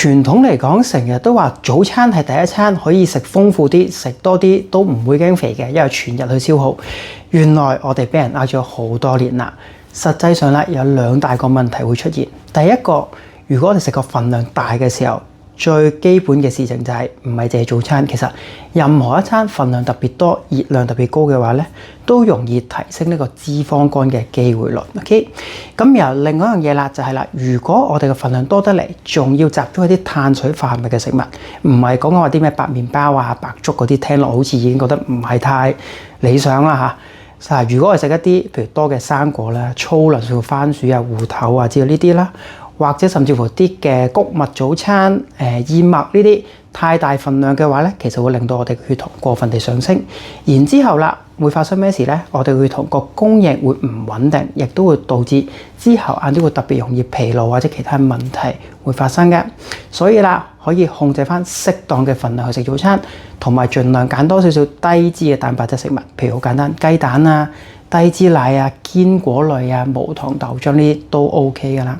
傳統嚟講，成日都話早餐係第一餐，可以食豐富啲，食多啲都唔會驚肥嘅，因為全日去消耗。原來我哋俾人呃咗好多年啦。實際上咧，有兩大個問題會出現。第一個，如果我哋食個份量大嘅時候，最基本嘅事情就係唔係淨係早餐，其實任何一餐份量特別多、熱量特別高嘅話咧，都容易提升呢個脂肪肝嘅機會率。OK， 咁然後另外一樣嘢啦，就係啦，如果我哋嘅份量多得嚟，仲要集中一啲碳水化合物嘅食物，唔係講緊話啲咩白麵包啊、白粥嗰啲，聽落好似已經覺得唔係太理想啦嚇。如果我食一啲譬如多嘅生果啦、粗糧素番薯啊、芋頭啊之類呢啲啦。或者甚至乎啲嘅穀物早餐、燕麥呢啲太大份量嘅話咧，其實會令到我哋嘅血糖過分地上升。然之後啦，會發生咩事咧？我哋血糖個供應會唔穩定，亦都會導致之後晏啲會特別容易疲勞或者其他問題會發生嘅。所以啦，可以控制翻適當嘅份量去食早餐，同埋盡量揀多少少低脂嘅蛋白質食物，譬如好簡單雞蛋啊、低脂奶啊、堅果類啊、無糖豆漿呢啲都 OK 噶啦。